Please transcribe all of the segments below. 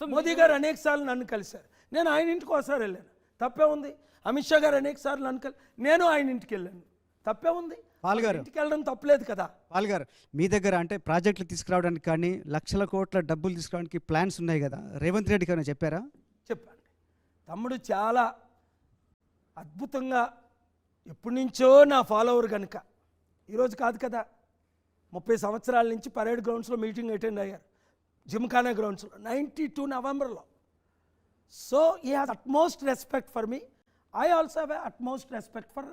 మోదీ గారు అనేక సార్లు నన్ను కలిశారు, నేను ఆయన ఇంటికి ఒకసారి వెళ్ళాను, తప్పే ఉంది. అమిత్ షా గారు అనేక సార్లు నన్ను నేను ఆయన ఇంటికి వెళ్ళాను, తప్పే ఉంది. పాల్గారు ఇంటికి వెళ్ళడం తప్పలేదు కదా. పాల్గారు, మీ దగ్గర అంటే ప్రాజెక్టులు తీసుకురావడానికి కానీ లక్షల కోట్ల డబ్బులు తీసుకురావడానికి ప్లాన్స్ ఉన్నాయి కదా, రేవంత్ రెడ్డి గారు చెప్పారా? చెప్పండి. తమ్ముడు చాలా అద్భుతంగా ఎప్పటి నుంచో నా ఫాలోవర్ కనుక, ఈరోజు కాదు కదా, 30 సంవత్సరాల నుంచి పరేడ్ గ్రౌండ్స్లో మీటింగ్ అటెండ్ అయ్యారు, జిమ్ఖానా గ్రౌండ్స్లో 92 నవంబర్లో. సో ఈ has utmost respect for me, I also have utmost respect for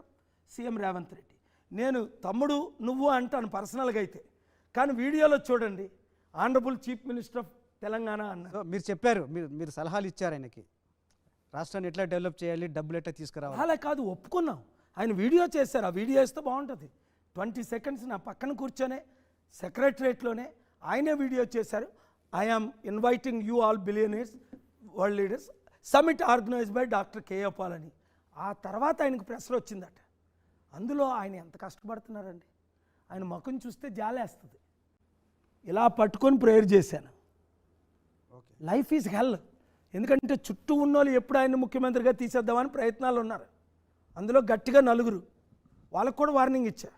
CM Revanth Reddy. నేను తమ్ముడు నువ్వు అంటాను పర్సనల్గా అయితే, కానీ వీడియోలో చూడండి honourable chief minister of Telangana అన్నారు. మీరు చెప్పారు, మీరు సలహాలు ఇచ్చారు ఆయనకి, రాష్ట్రాన్ని ఎట్లా డెవలప్ చేయాలి, డబ్బులు ఎట్లా తీసుకురావాలి. అలా కాదు, ఒప్పుకున్నాం. ఆయన వీడియో చేశారు, ఆ వీడియో ఇస్తే బాగుంటుంది. 20 సెకండ్స్ నా పక్కన కూర్చొనే సెక్రటరేట్లోనే ఆయనే వీడియో చేశారు. I am inviting you all billionaires world leaders summit organised by doctor K A Paul అని. ఆ తర్వాత ఆయనకు ప్రెస్లో వచ్చిందట. అందులో ఆయన ఎంత కష్టపడుతున్నారండి, ఆయన ముఖం చూస్తే జాలేస్తుంది. ఇలా పట్టుకొని ప్రేయర్ చేశాను. లైఫ్ ఈజ్ హెల్. ఎందుకంటే చుట్టూ ఉన్నోళ్ళు ఎప్పుడు ఆయన ముఖ్యమంత్రిగా తీసేద్దామని ప్రయత్నాలు ఉన్నారు. అందులో గట్టిగా నలుగురు, వాళ్ళకు కూడా వార్నింగ్ ఇచ్చా,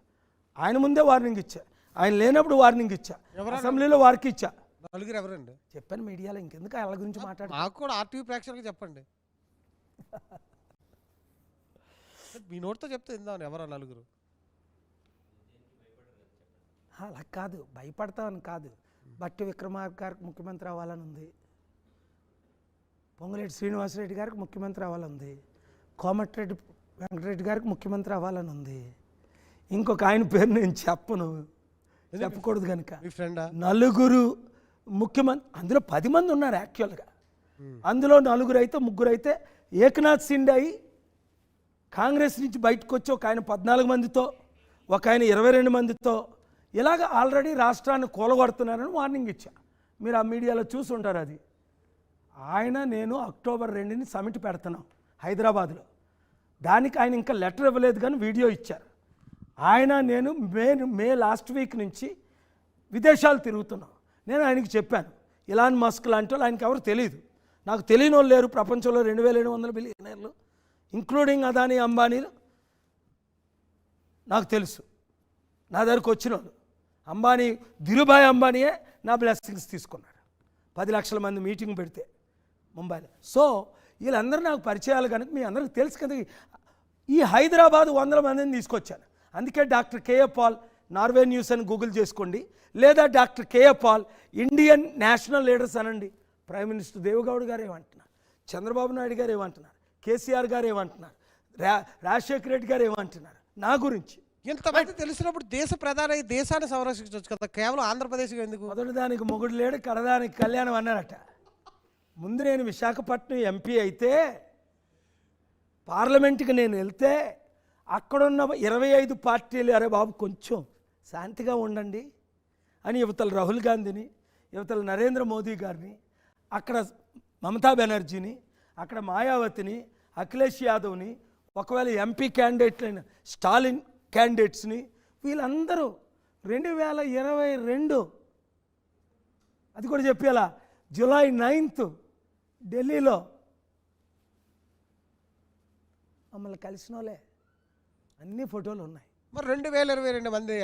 ఆయన ముందే వార్నింగ్ ఇచ్చా, ఆయన లేనప్పుడు వార్నింగ్ ఇచ్చా, అసెంబ్లీలో వారికి ఇచ్చా. నలుగురు ఎవరండి చెప్పాను మీడియాలో, ఇంకెందుకు వాళ్ళ గురించి మాట్లాడు. నాకు కూడా ఆర్టీవీ ప్రేక్షకులకు చెప్పండి, మీ నోటితో చెప్తే ఇందాను ఎవరా నలుగురు. అలా కాదు, భయపడతామని కాదు. బట్టి విక్రమార్క గారికి ముఖ్యమంత్రి అవ్వాలని ఉంది, పొంగులేటి శ్రీనివాసరెడ్డి గారికి ముఖ్యమంత్రి అవ్వాలని ఉంది, కోమటిరెడ్డి వెంకటరెడ్డి గారికి ముఖ్యమంత్రి అవ్వాలని ఉంది. ఇంకొక ఆయన పేరు నేను చెప్పను, చెప్పకూడదు కనుక. మీ ఫ్రెండా? నలుగురు ముఖ్యమంత్రి, అందులో 10 మంది ఉన్నారు యాక్చువల్గా. అందులో 4 అయితే 3 అయితే ఏకనాథ్ సిండే కాంగ్రెస్ నుంచి బయటకు వచ్చి ఒక ఆయన 14 మందితో, ఒక ఆయన 22 మందితో, ఇలాగ ఆల్రెడీ రాష్ట్రాన్ని కూలగొడుతున్నారని వార్నింగ్ ఇచ్చా. మీరు ఆ మీడియాలో చూసి ఉంటారు. అది ఆయన నేను అక్టోబర్ 2ని సమిట్ పెడుతున్నాం హైదరాబాద్లో. దానికి ఆయన ఇంకా లెటర్ ఇవ్వలేదు కానీ వీడియో ఇచ్చారు. ఆయన నేను మే లాస్ట్ వీక్ నుంచి విదేశాలు తిరుగుతున్నాం. నేను ఆయనకి చెప్పాను, ఇలాన్ మస్క్ లాంటి వాళ్ళు ఆయనకి ఎవరు తెలియదు, నాకు తెలియని వాళ్ళు లేరు ప్రపంచంలో 2700 బిలియనర్లు ఇంక్లూడింగ్ అదానీ అంబానీలు నాకు తెలుసు. నా దగ్గరకు వచ్చిన వాళ్ళు అంబానీ, ధీరుభాయ్ అంబానీయే నా బ్లెస్సింగ్స్ తీసుకున్నాడు 10 లక్షల మంది మీటింగ్ పెడితే ముంబైలో. సో వీళ్ళందరూ నాకు పరిచయాలు కనుక మీ అందరికీ తెలుసు కదా. ఈ హైదరాబాద్ 100 మందిని తీసుకొచ్చాను. అందుకే doctor K A Paul Norway news అని గూగుల్ చేసుకోండి, లేదా doctor K A Paul Indian national leaders అనండి. ప్రైమ్ మినిస్టర్ దేవగౌడ్ గారు ఏమంటున్నారు, చంద్రబాబు నాయుడు గారు ఏమంటున్నారు, కేసీఆర్ గారు ఏమంటున్నారు, రాజశేఖర రెడ్డి గారు ఏమంటున్నారు నా గురించి. ఇంతమంది తెలిసినప్పుడు దేశ ప్రధాని దేశాన్ని సంరక్షించవచ్చు కదా, కేవలం ఆంధ్రప్రదేశ్ ఎందుకు? మొదటి దానికి మొగుడు లేడు, కడదానికి కళ్యాణం అన్నారట. ముందు నేను విశాఖపట్నం ఎంపీ అయితే పార్లమెంట్కి నేను వెళ్తే అక్కడున్న 25 పార్టీలు, అరే బాబు కొంచెం శాంతిగా ఉండండి అని యువతల రాహుల్ గాంధీని, యువతల నరేంద్ర మోదీ గారిని, అక్కడ మమతా బెనర్జీని, అక్కడ మాయావతిని, అఖిలేష్ యాదవ్ని, ఒకవేళ ఎంపీ క్యాండిడేట్లైన స్టాలిన్ క్యాండిడేట్స్ని, వీళ్ళందరూ 2022 అది కూడా చెప్పేలా జూలై 9th ఢిల్లీలో మమ్మల్ని కలిసిన వాళ్ళే అన్ని ఫోటోలు ఉన్నాయి. మరి 2022 మంది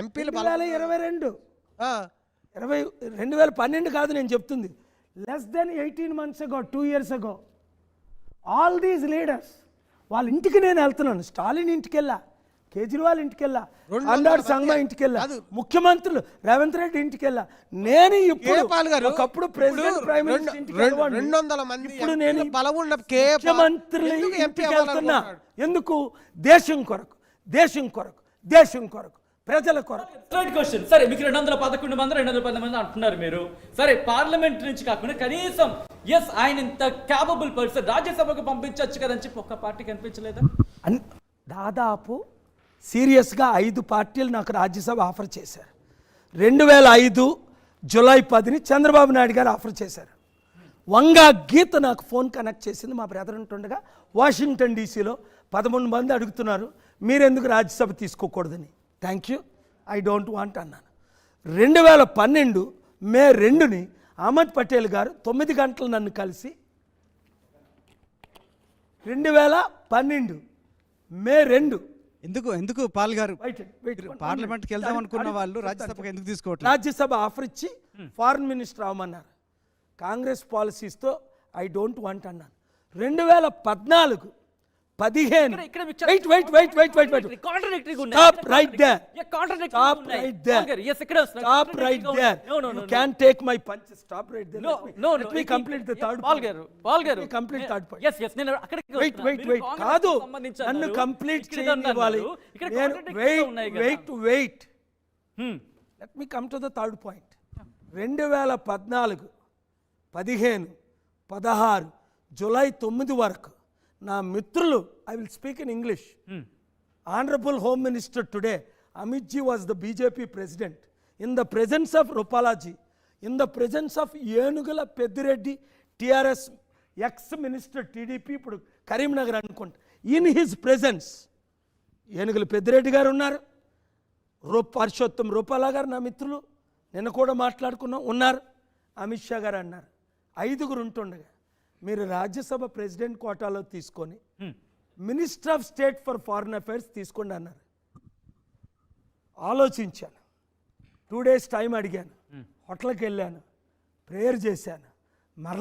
ఎంపీలు 2022 2012 కాదు నేను చెప్తుంది, less than 18 months ago, 2 years ago. All these leaders వాళ్ళ ఇంటికి నేను వెళ్తున్నాను. స్టాలిన్ ఇంటికి వెళ్ళా, కేజ్రీవాల్ ఇంటికి వెళ్ళా, అన్నాడు సంగ్మా ఇంటికి వెళ్ళా, ముఖ్యమంత్రులు రేవంత్ రెడ్డి ఇంటికి వెళ్ళా. నేను ఒకప్పుడు ప్రెసిడెంట్ ప్రైమ్ మినిస్టర్ ఇంటికి వెళ్ళేవాడిని. 200 మంది ఇప్పుడు నేను ముఖ్యమంత్రులు ఇంటికి వెళ్తున్నా. ఎందుకు? దేశం కొరకు, దేశం కొరకు, దేశం కొరకు, ప్రజల కొరకు. Right question. సరే, మీకు 211 మంది 210 మంది అంటున్నారు మీరు. సరే, పార్లమెంట్ నుంచి కాకుండా కనీసం ఎస్ ఆయన ఇంత క్యాపబుల్ పర్సన్ రాజ్యసభకు పంపించవచ్చు కదని చెప్పి ఒక్క పార్టీకి అనిపించలేదా? దాదాపు సీరియస్గా 5 పార్టీలు నాకు రాజ్యసభ ఆఫర్ చేశారు. 2005 జూలై 10ని చంద్రబాబు నాయుడు గారు ఆఫర్ చేశారు. వంగా గీత నాకు ఫోన్ కనెక్ట్ చేసింది. మా బ్రదర్ ఉంటుండగా వాషింగ్టన్ డీసీలో 11 మంది అడుగుతున్నారు మీరెందుకు రాజ్యసభ తీసుకోకూడదని. Thank you, I don't want అన్నాను. 2012 మే 2ని అహ్మద్ పటేల్ గారు 9 గంటలు నన్ను కలిసి 2012 మే 2 ఎందుకు పాల్ గారు వెయిట్ పార్లమెంట్కి వెళ్దాం అనుకున్న వాళ్ళు రాజ్యసభకు ఎందుకు తీసుకోవట్లేదు? రాజ్యసభ ఆఫర్ ఇచ్చి ఫారిన్ మినిస్టర్ అవ్వమన్నారు. కాంగ్రెస్ పాలసీస్తో ఐ డోంట్ వాంట్ అన్నాను. 2014 15 ఇక్కడ వెయిట్ కాంట్రాడిక్టరీగా ఉంది. Stop right there. కాంట్రాడిక్టరీగా Stop ఉన్నాయి. right there. పాల్ గారు, yes, ఇక్కడ Stop right there. No. You can't take my punches. Stop right there. No. Let me complete the third Paul point. గారు Let me complete third point. yes నేను అక్కడికి Wait. వస్తున్నా. మీరు కాంగ్రెస్కి కాదు, సంబంధించి నన్ను అన్నారు. కంప్లీట్ ఇక్కడ ఇదంతా చేయనివ్వాలి. అన్నారు. ఇక్కడ నేను contradictory గా ఉన్నాయి కదా. Wait Hmm. Let me come to the third point. 2014 15 16 July 9 వరకు నా మిత్రులు, I will speak in English. Honourable home minister today Amit ji was the BJP president. In the presence of Rupalaji, in the presence of Enugula Peddireddy TRS ex minister TDP, ఇప్పుడు కరీంనగర్ అనుకుంటా, in his presence ఏనుగుల పెద్దిరెడ్డి గారు ఉన్నారు, పరుషోత్తం రూపాలా గారు నా మిత్రులు, నిన్న కూడా మాట్లాడుకున్నాం, ఉన్నారు, అమిత్ షా గారు అన్నారు. 5 ఉంటుండగా మీరు రాజ్యసభ ప్రెసిడెంట్ కోటాలో తీసుకొని minister of state for foreign affairs తీసుకోండి అన్నారు. ఆలోచించాను, 2 days టైం అడిగాను, హోటల్కి వెళ్ళాను, ప్రేయర్ చేశాను, మరలా